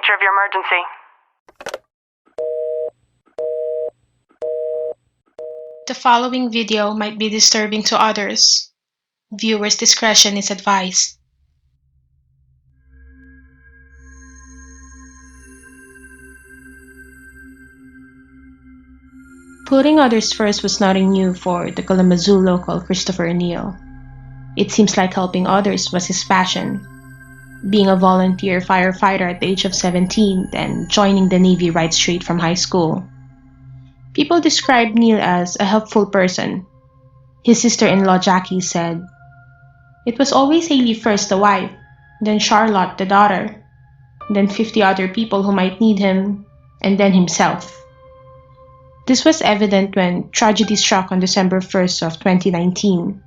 nature of your emergency? The following video might be disturbing to others. Viewers' discretion is advised. Putting others first was nothing new for the Kalamazoo local Christopher Neal. It seems like helping others was his passion. Being a volunteer firefighter at the age of 17, then joining the Navy right straight from high school. People describe Neal as a helpful person. His sister-in-law Jackie said, "It was always Haley first, the wife, then Charlotte, the daughter, then 50 other people who might need him, and then himself." This was evident when tragedy struck on December 1st of 2019.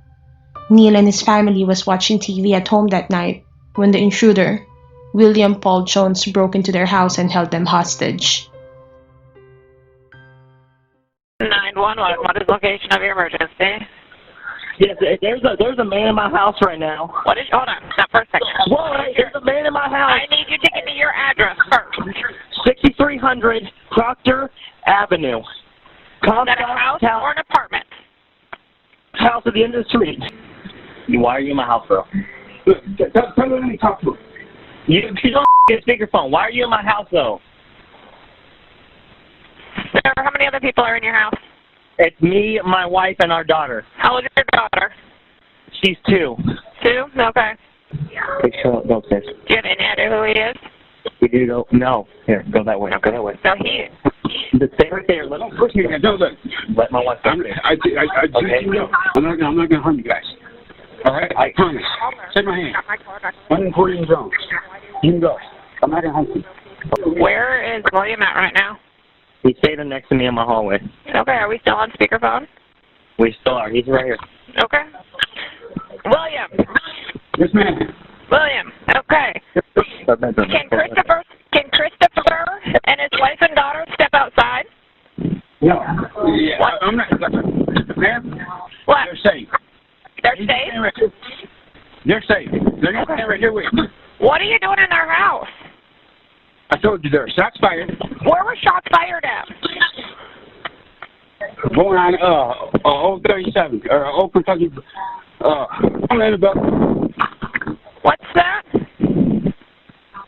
Neal and his family was watching TV at home that night when the intruder, William Paul Jones, broke into their house and held them hostage. 911, what is the location of your emergency? Yes, there's a man in my house right now. What is, hold on, stop for a second. Whoa, there's a man in my house. I need you to give me your address first. 6300 Proctor Avenue. Is that a house or an apartment? House at the end of the street. Why are you in my house, bro? Tell me to talk to him. You don't get speakerphone. Why are you in my house, though? Sir, how many other people are in your house? It's me, my wife, and our daughter. How old is your daughter? She's 2. 2? Okay. Hey, shut up, don't say. Do you have any idea who he is? We do go. No. Here, go that way. Go that way. So he... Stay right there. Let my wife go there. Okay. I'm not gonna harm you guys. All right? I promise. Take my hand. I'm recording zone. You can go. I'm not gonna harm you. Where is William at right now? He's standing next to me in my hallway. Okay, are we still on speakerphone? We still are. He's right here. Okay. William. Yes, ma'am. William. Okay. Can Christopher and his wife and daughter step outside? No. Yeah. I'm not. Ma'am. What? They're safe. They're safe? They're safe. They're gonna stand right here with you. What are you doing in their house? I told you there are shots fired. Where were shots fired at? Going on Old 37 or Old Kentucky. What's that?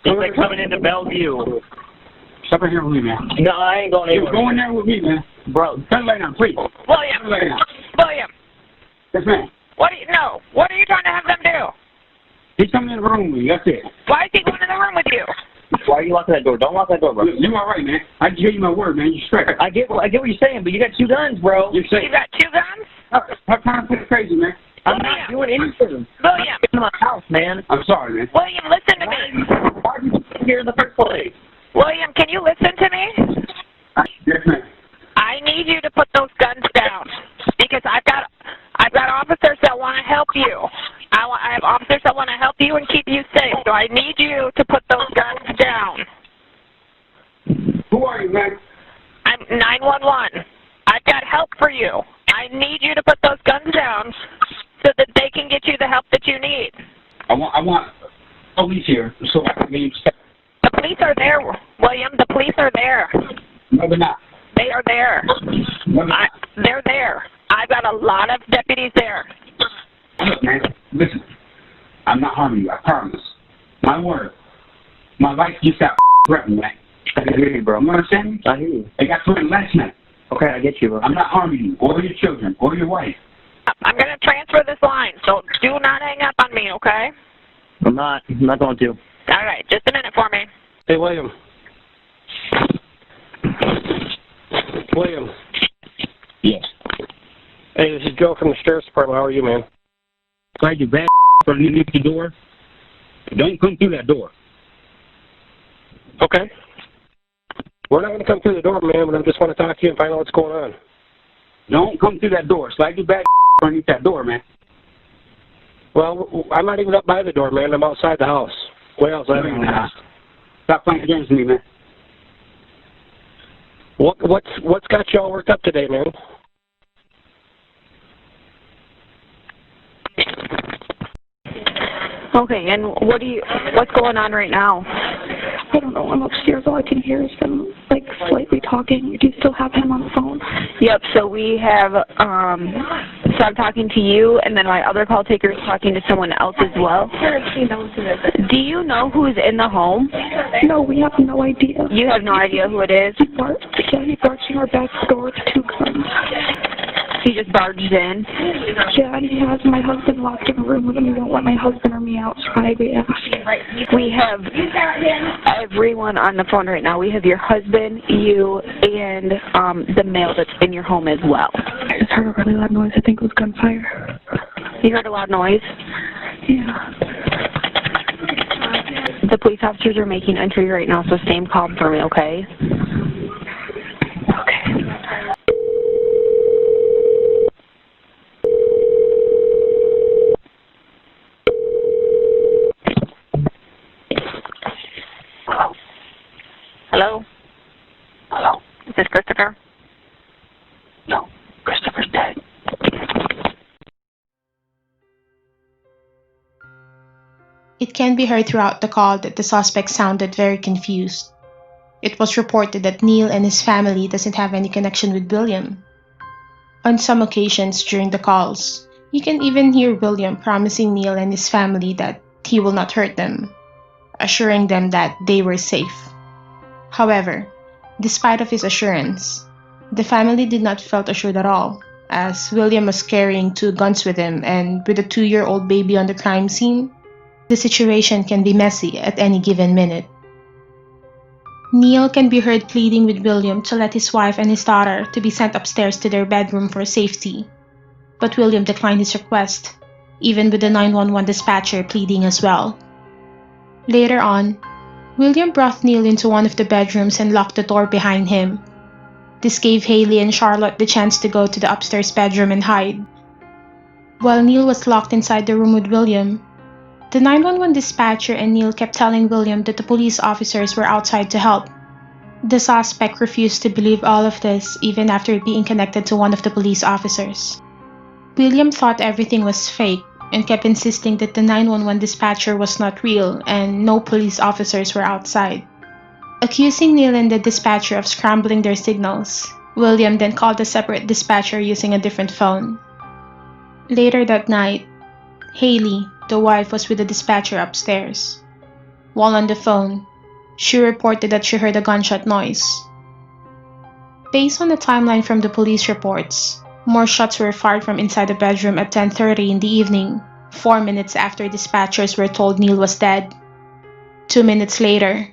They're coming into Bellevue. Stop right here with me, man. No, I ain't going anywhere. You're going there with me, man. Bro, turn the light on, please. William. Turn the light on. William. Yes, ma'am. What are you trying to have them do? He's coming in the room with you. That's it. Why is he going in the room with you? Why are you locking that door? Don't lock that door, bro. You're all right, man. I just gave you my word, man. You're straight. I get what you're saying, but you got 2 guns, bro. You're safe. You got 2 guns? I'm trying to put it crazy, man. I'm not doing anything. William. I'm in my house, man. I'm sorry, man. William, listen to me. Why are you here in the first place? William, can you listen to me? Yes, ma'am. I need you to put those guns down because I've got officers that want to help you. I have officers that want to help you and keep you safe. So I need you to put those guns down. Who are you, man? I'm 911. I've got help for you. I need you to put those guns down so that they can get you the help that you need. I want police here so I can be safe. The police are there, William. The police are there. No, they're not. They are there. No, they're not. They're there. I've got a lot of deputies there. Look, man, listen. I'm not harming you, I promise. My word. My life just got threatened, man. I can hear you, bro. You understand? I hear you. It got threatened last night. Okay, I get you, bro. I'm not harming you, or your children, or your wife. I'm going to transfer this line, so do not hang up on me, okay? I'm not going to. All right, just a minute for me. Hey, William. William. Yes. Hey, this is Joe from the Sheriff's Department. How are you, man? Glad you're back underneath the door. Don't come through that door. Okay. We're not going to come through the door, man, but I just want to talk to you and find out what's going on. Don't come through that door. Slide your back underneath that door, man. Well, I'm not even up by the door, man. I'm outside the house. Way outside the house. Stop playing games with me, man. What's got you all worked up today, man? Okay, and what's going on right now? I don't know, I'm upstairs. All I can hear is them, like, slightly talking. Do you still have him on the phone? Yep, so we have, so I'm talking to you, and then my other call taker is talking to someone else as well. Do you know who's in the home? No, we have no idea. You have no idea who it is? He barged in our back door with 2 guns. He just barged in? Yeah, and he has my husband locked in a room with him. He won't let my husband or me out, so I asked. We have everyone on the phone right now. We have your husband, you, and the male that's in your home as well. I just heard a really loud noise. I think it was gunfire. You heard a loud noise? Yeah. The police officers are making entry right now, so stay calm for me, okay? Okay. Hello? Hello? Is this Christopher? No, Christopher's dead. It can be heard throughout the call that the suspect sounded very confused. It was reported that Neal and his family doesn't have any connection with William. On some occasions during the calls, you can even hear William promising Neal and his family that he will not hurt them, assuring them that they were safe. However, despite of his assurance, the family did not feel assured at all, as William was carrying 2 guns with him, and with a 2-year-old baby on the crime scene, the situation can be messy at any given minute. Neal can be heard pleading with William to let his wife and his daughter to be sent upstairs to their bedroom for safety, but William declined his request, even with the 911 dispatcher pleading as well. Later on, William brought Neal into one of the bedrooms and locked the door behind him. This gave Haley and Charlotte the chance to go to the upstairs bedroom and hide. While Neal was locked inside the room with William, the 911 dispatcher and Neal kept telling William that the police officers were outside to help. The suspect refused to believe all of this even after being connected to one of the police officers. William thought everything was fake and kept insisting that the 911 dispatcher was not real and no police officers were outside. Accusing Neal and the dispatcher of scrambling their signals, William then called a separate dispatcher using a different phone. Later that night, Haley, the wife, was with the dispatcher upstairs. While on the phone, she reported that she heard a gunshot noise. Based on the timeline from the police reports, more shots were fired from inside the bedroom at 10:30 in the evening, 4 minutes after dispatchers were told Neal was dead. 2 minutes later,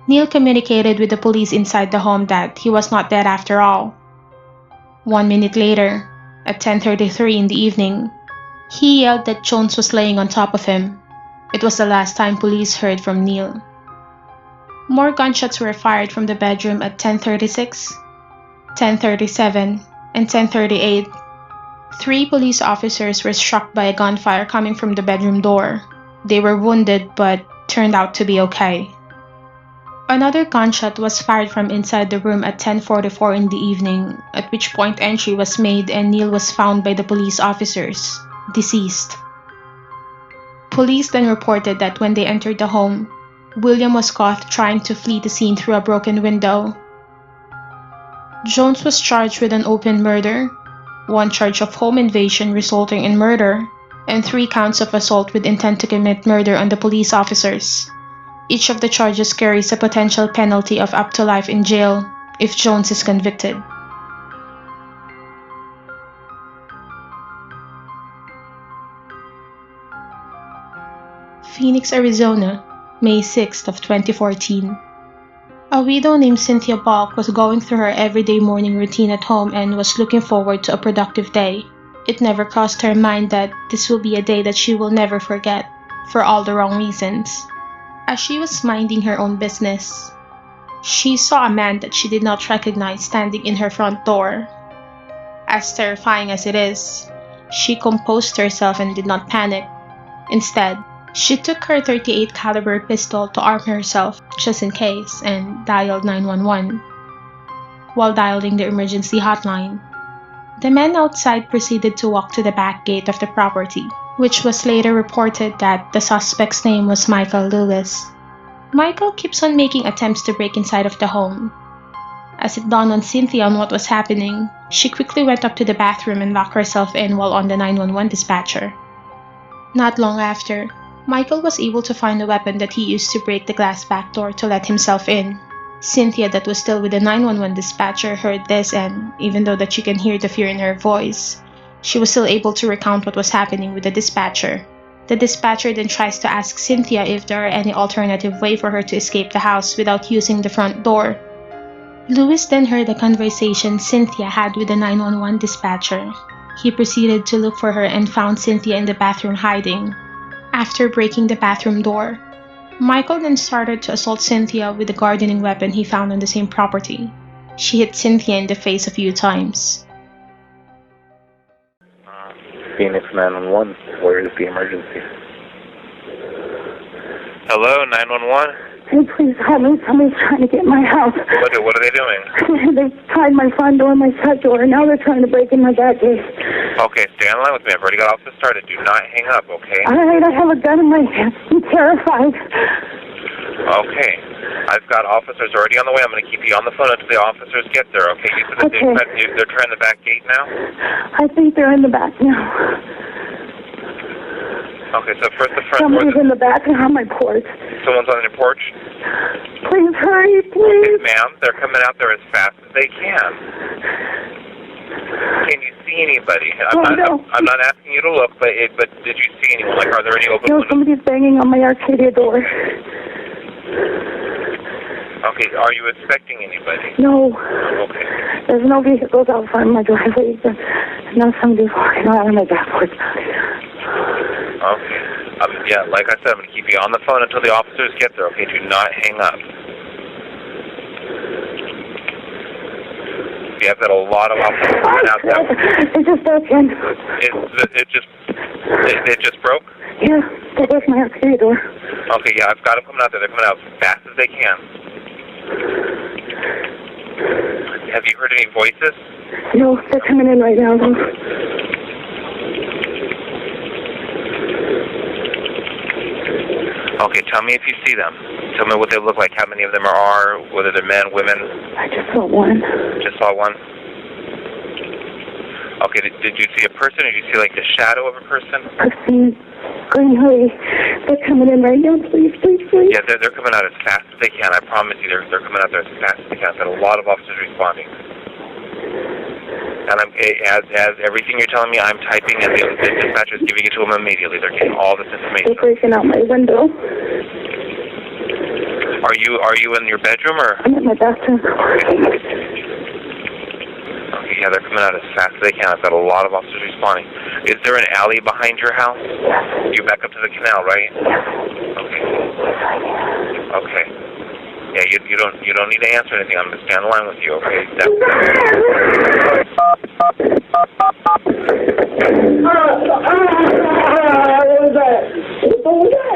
Neal communicated with the police inside the home that he was not dead after all. 1 minute later, at 10:33 in the evening, he yelled that Jones was laying on top of him. It was the last time police heard from Neal. More gunshots were fired from the bedroom at 10:36, 10:37, and 10:38. 3 police officers were struck by a gunfire coming from the bedroom door. They were wounded but turned out to be okay. Another gunshot was fired from inside the room at 10:44 in the evening, at which point entry was made and Neal was found by the police officers, deceased. Police then reported that when they entered the home, William was caught trying to flee the scene through a broken window. Jones was charged with an open murder, 1 charge of home invasion resulting in murder, and 3 counts of assault with intent to commit murder on the police officers. Each of the charges carries a potential penalty of up to life in jail if Jones is convicted. Phoenix, Arizona, May 6th of 2014. A widow named Cynthia Balk was going through her everyday morning routine at home and was looking forward to a productive day. It never crossed her mind that this will be a day that she will never forget, for all the wrong reasons. As she was minding her own business, she saw a man that she did not recognize standing in her front door. As terrifying as it is, she composed herself and did not panic. Instead, she took her .38 caliber pistol to arm herself just in case and dialed 911. While dialing the emergency hotline, the man outside proceeded to walk to the back gate of the property, which was later reported that the suspect's name was Michael Lewis. Michael keeps on making attempts to break inside of the home. As it dawned on Cynthia on what was happening, she quickly went up to the bathroom and locked herself in while on the 911 dispatcher. Not long after, Michael was able to find a weapon that he used to break the glass back door to let himself in. Cynthia, that was still with the 911 dispatcher, heard this, and even though that you can hear the fear in her voice, she was still able to recount what was happening with the dispatcher. The dispatcher then tries to ask Cynthia if there are any alternative way for her to escape the house without using the front door. Lewis then heard the conversation Cynthia had with the 911 dispatcher. He proceeded to look for her and found Cynthia in the bathroom hiding. After breaking the bathroom door, Michael then started to assault Cynthia with the gardening weapon he found on the same property. She hit Cynthia in the face a few times. Phoenix 911, where is the emergency? Hello, 911? Hey, please help me. Somebody's trying to get in my house. What are they doing? They've tied my front door and my side door, and now they're trying to break in my back gate. Okay, stay on the line with me. I've already got office started. Do not hang up, okay? All right, I have a gun in my hand. I'm terrified. Okay. I've got officers already on the way. I'm going to keep you on the phone until the officers get there, okay? You said that they're trying the back gate now? I think they're in the back now. Okay, so first the front Somebody's door. in the back on my porch. Someone's on your porch? Please hurry, please. Ma'am, they're coming out there as fast as they can. Can you see anybody? I'm not asking you to look, but did you see anyone? Like, are there any open windows? Somebody's banging on my Arcadia door. Okay, are you expecting anybody? No. Okay. There's no vehicles out front of my driveway. No, somebody's walking out on my back porch. Okay. Yeah, like I said, I'm going to keep you on the phone until the officers get there, okay? Do not hang up. Yeah, I've got a lot of officers coming out there. It just broken. It just broke? Yeah, they broke my Arcadia door. Okay, yeah, I've got them coming out there. They're coming out as fast as they can. Have you heard any voices? No, they're coming in right now. Okay, tell me if you see them. Tell me what they look like, how many of them are, whether they're men, women. I just saw one. Just saw one? Okay, did you see a person, or did you see like the shadow of a person? Person, green hoodie. They're coming in right now, please, please, please. Yeah, they're coming out as fast as they can. I promise you, they're coming out there as fast as they can. I've got a lot of officers responding. And as everything you're telling me, I'm typing, and the dispatcher's giving it to them immediately. They're getting all this information. They're breaking out my window. Are you in your bedroom, or? I'm in my bathroom. Okay, yeah, they're coming out as fast as they can. I've got a lot of officers responding. Is there an alley behind your house? Yes. You back up to the canal, right? Yes. Okay. Okay. Yeah, you don't need to answer anything. I'm going to stay on the line with you, okay? What was that? What was that?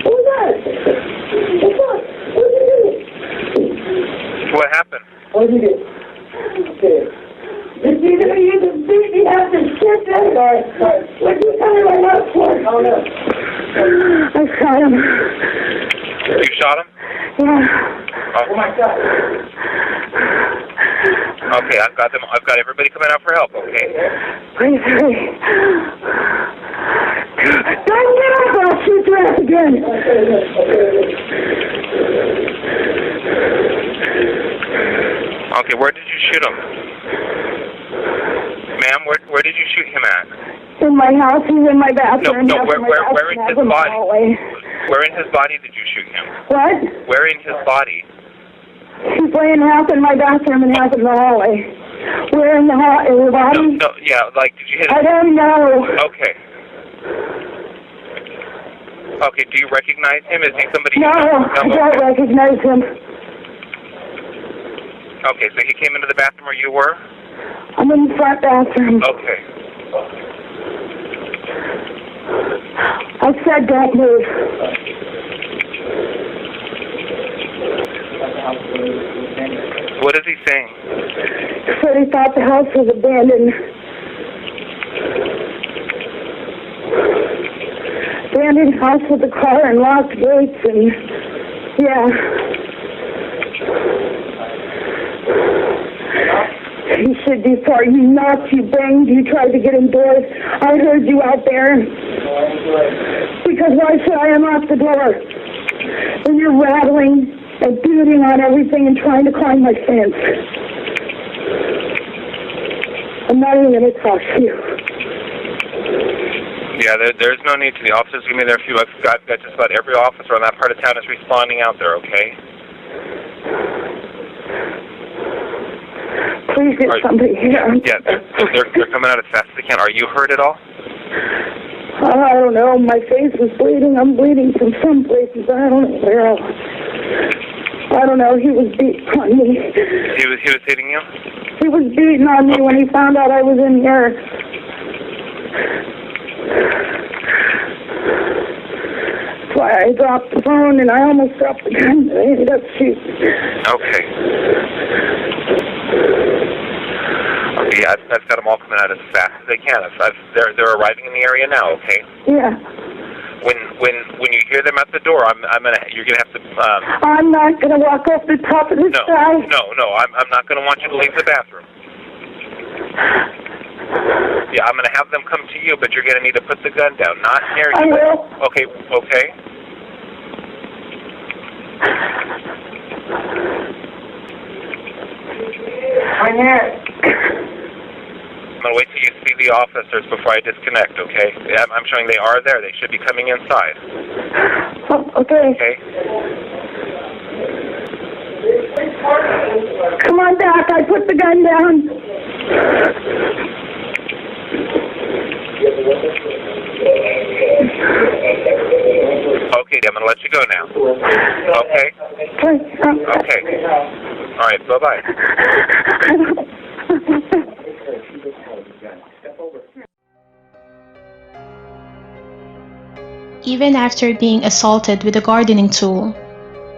What was that? What did you do? What happened? What did you do? Did you use the beat me out the shit there? Sorry. What did you tell me my mouth for? Oh, no. I shot him. You shot him? Yeah. Oh my God. Okay, I've got everybody coming out for help, okay? Please hurry. Don't get up or I'll shoot your ass again. Okay, where did you shoot him? Ma'am, where did you shoot him at? In my house, he's in my bathroom. No, where in his body? Where in his body did you shoot him? What? Where in his body? He's laying half in my bathroom and half in the hallway. Where in the body? No, yeah, like, did you hit him? I don't know. Okay. Okay, do you recognize him? Is he somebody? No, I don't recognize him. Okay, so he came into the bathroom where you were? I'm in the front bathroom. Okay. I said don't move. What is he saying? He said he thought the house was abandoned. Abandoned house with a car and locked gates and Yeah. He said you fought, you knocked, you banged, you tried to get indoors. I heard you out there. Because why should I unlock the door? When you're rattling and beating on everything and trying to climb my fence. I'm not even going to talk to you. Yeah, there's no need to. The officers give me their few. I've got just about every officer on that part of town is responding out there, okay? Please get somebody here. Yeah, they're coming out as fast as they can. Are you hurt at all? I don't know. My face was bleeding. I'm bleeding from some places. I don't know where else. I don't know. He was beating on me. He was hitting you? He was beating on me when he found out I was in here. That's why I dropped the phone and I almost dropped the gun. I ended up shooting. Okay. Okay, I've got them all coming out as fast as they can. They're arriving in the area now. Okay. Yeah. When you hear them at the door, you're gonna have to. I'm not gonna walk off the top of the sky. No. I'm not gonna want you to leave the bathroom. Yeah, I'm gonna have them come to you, but you're gonna need to put the gun down, not near you. I will. Okay. Marionette. I'm gonna wait till you see the officers before I disconnect, okay? I'm showing they are there. They should be coming inside. Oh, okay. Okay? Come on back. I put the gun down. Okay, I'm gonna let you go now. Okay? Okay. All right, bye-bye. Even after being assaulted with a gardening tool,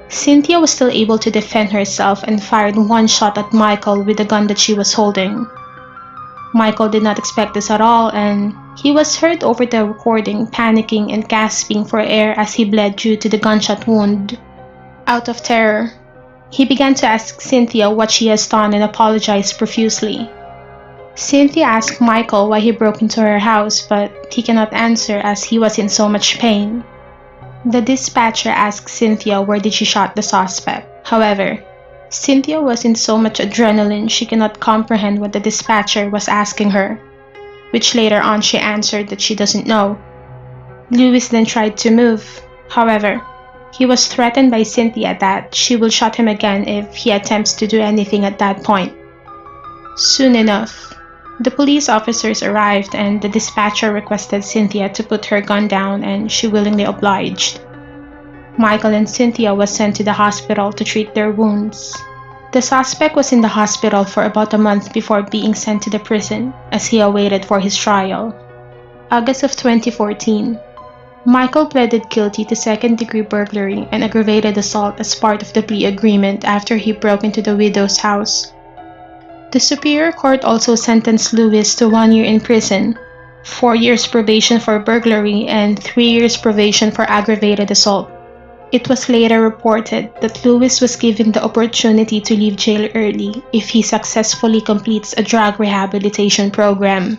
Cynthia was still able to defend herself and fired one shot at Michael with the gun that she was holding. Michael did not expect this at all, and he was heard over the recording panicking and gasping for air as he bled due to the gunshot wound. Out of terror, he began to ask Cynthia what she has done and apologized profusely. Cynthia asked Michael why he broke into her house, but he cannot answer as he was in so much pain. The dispatcher asked Cynthia where did she shot the suspect. However, Cynthia was in so much adrenaline she cannot comprehend what the dispatcher was asking her, which later on she answered that she doesn't know. Lewis then tried to move. However, he was threatened by Cynthia that she will shoot him again if he attempts to do anything at that point. Soon enough, the police officers arrived and the dispatcher requested Cynthia to put her gun down and she willingly obliged. Michael and Cynthia was sent to the hospital to treat their wounds. The suspect was in the hospital for about a month before being sent to the prison as he awaited for his trial. August of 2014, Michael pleaded guilty to second-degree burglary and aggravated assault as part of the plea agreement after he broke into the widow's house. The Superior Court also sentenced Lewis to 1 year in prison, 4 years probation for burglary, and 3 years probation for aggravated assault. It was later reported that Lewis was given the opportunity to leave jail early if he successfully completes a drug rehabilitation program.